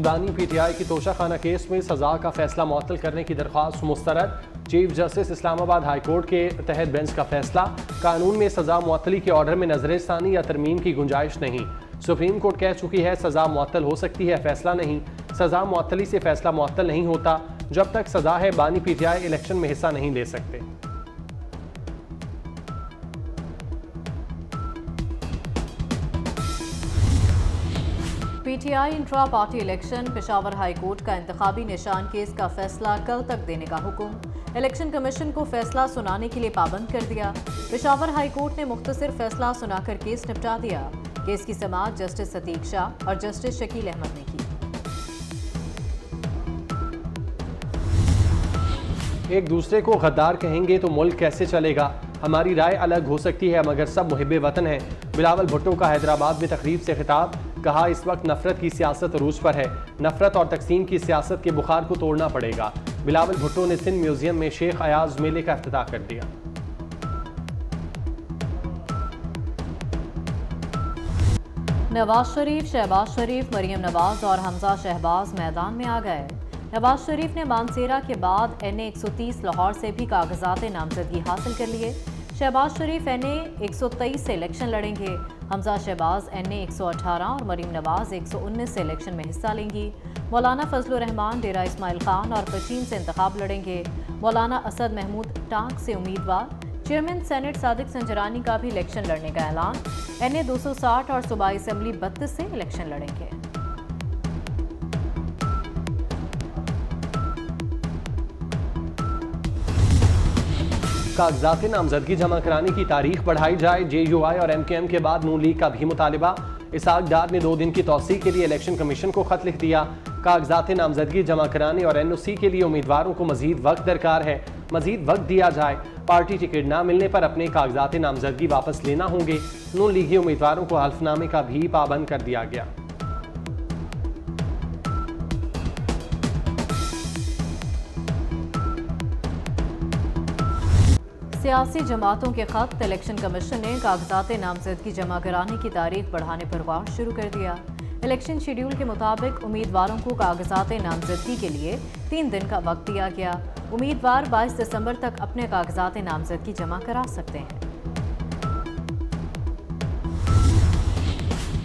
बानी PTI की Toshakhana case में सजा का फैसला मुअत्तल करने की दरख्वास्त मुस्तरद। Chief justice Islamabad high court के तहत बेंच का फैसला। कानून में सजा मुअत्तली के ऑर्डर में नजरसानी या तरमीम की गुंजाइश नहीं। सुप्रीम कोर्ट कह चुकी है सजा मुअत्तल हो सकती है, फैसला नहीं। सजा मुअत्तली से फैसला मुअत्तल नहीं होता। जब तक सजा है बानी PTI इलेक्शन में हिस्सा नहीं ले सकते। PTI intra party election. Peshawar high court का इंतखाबी निशान केस का फैसला कल तक देने का हुक्म। इलेक्शन कमीशन को फैसला सुनाने के लिए पाबंद कर दिया। पेशावर हाई कोर्ट ने मुख्तसर फैसला सुनाकर केस निपटा दिया। केस की समाअत जस्टिस सतीक शाह और जस्टिस शकील अहमद ने की। एक दूसरे को गद्दार कहेंगे तो मुल्क कैसे चलेगा। हमारी राय अलग हो सकती है मगर सब मुहिब्बे वतन हैं। बिलावल भुट्टो का हैदराबाद में तकरीब से खिताब। कहा इस वक्त नफरत की सियासत अरूज पर है। नफरत और तकसीम की सियासत के बुखार को तोड़ना पड़ेगा। बिलावल भुट्टो ने सिंध म्यूजियम में शेख अयाज मेले का इफ्तिताह कर दिया। नवाज शरीफ, शहबाज शरीफ, मरियम नवाज और हमजा शहबाज मैदान में आ गए। नवाज शरीफ ने मानसेरा के बाद NA 130 लाहौर से भी कागजात नामजदगी हासिल कर लिए। शहबाज शरीफ NA 123 से इलेक्शन लड़ेंगे। हमजा शहबाज NA 118 और मरीम नवाज 119 से इलेक्शन में हिस्सा लेंगी। मौलाना फजलुर रहमान डेरा इस्माइल खान और पशीन से इंतखाब लड़ेंगे। मौलाना असद महमूद टांक से उम्मीदवार। चेयरमैन सेनेट सादिक संजरानी का भी इलेक्शन लड़ने का ऐलान। NA 260 और सूबाई असम्बली 32 से इलेक्शन लड़ेंगे। कागजात नामजदगी जमा कराने की तारीख बढ़ाई जाए। JUI और MKM के बाद नून लीग का भी मुतालिबा। इसहाक डार ने 2 दिन की तौसीह के लिए इलेक्शन कमीशन को खत लिख दिया। कागजात नामजदगी जमा कराने और NOC के लिए उम्मीदवारों को मजीद वक्त दरकार है। मजीद वक्त दिया जाए। पार्टी टिकट न मिलने पर अपने कागजात नामजदगी वापस लेना होंगे। नून लीगी उम्मीदवारों को हल्फनामे का भी पाबंद कर दिया गया। सियासी जमातों के खत। इलेक्शन कमीशन ने कागजात नामजदगी जमा कराने की तारीख बढ़ाने पर गौर शुरू कर दिया। इलेक्शन शेड्यूल के मुताबिक उम्मीदवारों को कागजात नामजदगी के लिए 3 दिन का वक्त दिया गया। उम्मीदवार 22 दिसंबर तक अपने कागजात नामजदगी जमा करा सकते हैं।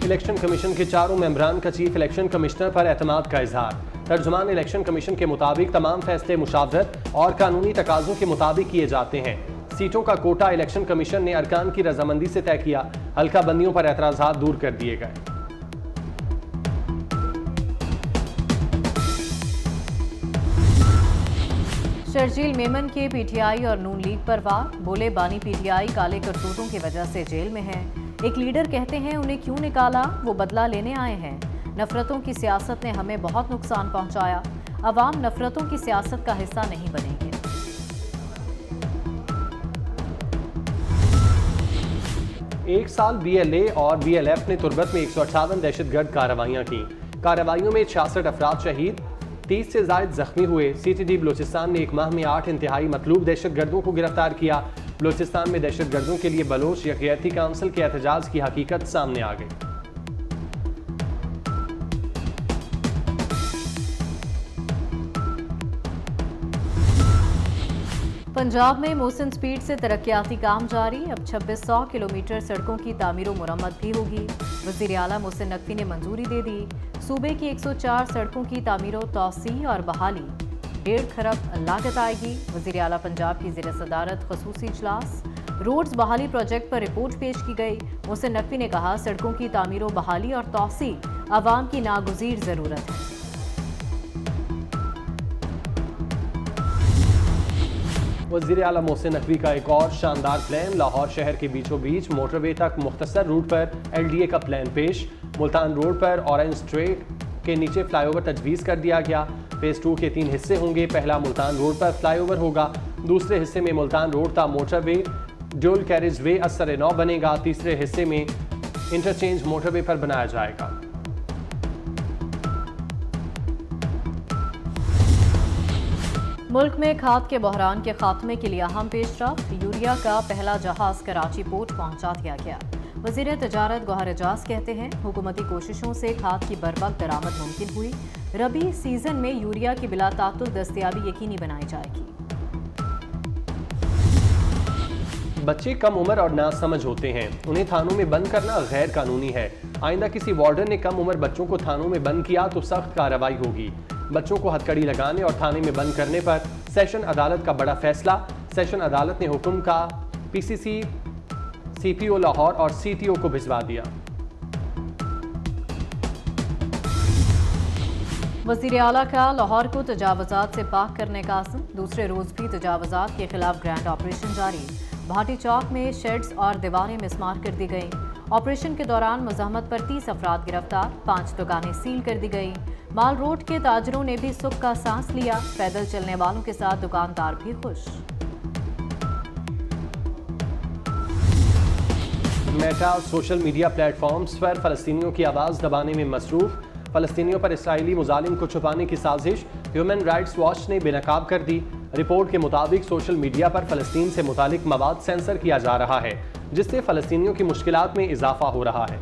इलेक्शन कमीशन के 4 मेंबरान का चीफ इलेक्शन कमिश्नर पर एतमाद का इजहार। तर्जुमान इलेक्शन कमीशन के मुताबिक तमाम फैसले मुशावरत और कानूनी तकाजों के मुताबिक किए जाते हैं। सीटों का कोटा इलेक्शन कमीशन ने अरकान की रजामंदी से तय किया। हल्का बंदियों पर एतराजात दूर कर दिए गए। शर्जील मेमन के PTI और नून लीग पर वार। बोले बानी PTI काले करतूतों की वजह से जेल में है। एक लीडर कहते हैं उन्हें क्यों निकाला, वो बदला लेने आए हैं। नफरतों की सियासत ने हमें बहुत नुकसान पहुंचाया। अवाम नफरतों की सियासत का हिस्सा नहीं बनेंगे। एक साल BLA और BLF ने तुर्बत में 158 दहशतगर्द कार्रवाइयां की। कार्रवाइयों में 66 अफराद शहीद, 30 से ज्यादा जख्मी हुए। CTD बलूचिस्तान ने 1 माह में 8 इंतहाई मतलूब दहशतगर्दों को गिरफ्तार किया। बलूचिस्तान में दहशतगर्दों के लिए बलोच यकजहती काउंसिल के एहतजाज की हकीकत सामने आ गई। पंजाब में मौसम स्पीड से तरक्याती काम जारी। अब 2600 किलोमीटर सड़कों की तामीर मुरम्मत भी होगी। वज़ीर आला मोहसिन नकवी ने मंजूरी दे दी। सूबे की 104 सड़कों की तामीर तौसी और बहाली 1.5 खरब लागत आएगी। वज़ीर आला पंजाब की ज़ेर सदारत खसूसी इजलास। रोड्स बहाली प्रोजेक्ट पर रिपोर्ट पेश की गई। मोहसिन नकवी ने कहा सड़कों की तामीर बहाली और तौसी आवाम की नागुज़ीर ज़रूरत है। वज़ीर आला मोहसिन नकवी का एक और शानदार प्लान। लाहौर शहर के बीचों बीच मोटरवे तक मुख्तसर रूट पर LDA का प्लान पेश। मुल्तान रोड पर ऑरेंज स्ट्रेट के नीचे फ्लाईओवर तजवीज़ कर दिया गया। फेज़ 2 के 3 हिस्से होंगे। पहला मुल्तान रोड पर फ्लाईओवर होगा। दूसरे हिस्से में मुल्तान रोड का मोटरवे ड्यूल कैरेज वे असर नौ बनेगा। तीसरे हिस्से में इंटरचेंज मोटरवे पर बनाया जाएगा। मुल्क में खाद के बहरान के खात्मे के लिए अहम पेशरफ्त। यूरिया का पहला जहाज कराची पोर्ट पहुंचा दिया गया। वज़ीर तजारत गौहर एजाज कहते हैं, हुकूमती कोशिशों से खाद की बरवक्त दरामद मुमकिन हुई। रबी सीजन में यूरिया की बिला तातुल दस्तयाबी यकीनी बनाई जाएगी। बच्चे कम उम्र और नासमझ होते हैं, उन्हें थानों में बंद करना गैर कानूनी है। आइंदा किसी वार्डन ने कम उम्र बच्चों को थानों में बंद किया तो सख्त कार्रवाई होगी। बच्चों को हथकड़ी लगाने और थाने में बंद करने पर सेशन अदालत का बड़ा फैसला। सेशन अदालत ने हुक्म का पीसीसी, सीपीओ लाहौर और सीटीओ को भिजवा दिया। वज़ीर आला का लाहौर को तजावुज़ात से पाक करने का अज़्म। दूसरे रोज़ भी तजावुज़ात के खिलाफ ग्रैंड ऑपरेशन जारी। भाटी चौक में शेड्स और दीवारें मिसमार कर दी गई। ऑपरेशन के दौरान मुज़ाहमत पर 30 अफराद गिरफ्तार, 5 दुकानें सील कर दी गई। माल रोड के ताजरों ने भी सुख का सांस लिया। पैदल चलने वालों के साथ दुकानदार भी खुश। मेटा सोशल मीडिया प्लेटफॉर्म्स पर फ़लस्तीनियों की आवाज़ दबाने में मसरूफ़। फ़लस्तीनियों पर इसराइली मुजालिम को छुपाने की साजिश ह्यूमन राइट्स वॉच ने बेनकाब कर दी। रिपोर्ट के मुताबिक सोशल मीडिया पर फ़लस्तीन से मुतालिक मवाद सेंसर किया जा रहा है, जिससे फ़लस्तीनियों की मुश्किलात में इजाफा हो रहा है।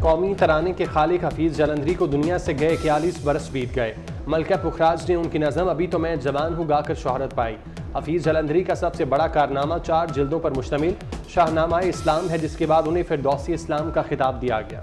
कौमी तराने के खालिक हफीज़ जलंधरी को दुनिया से गए 41 बरस बीत गए। मलका पुखराज ने उनकी नज़म अभी तो मैं जवान हूँ गाकर शोहरत पाई। हफीज़ जलंधरी का सबसे बड़ा कारनामा 4 जिल्दों पर मुश्तमिल शाहनामा इस्लाम है, जिसके बाद उन्हें फिरदौसी इस्लाम का खिताब दिया गया।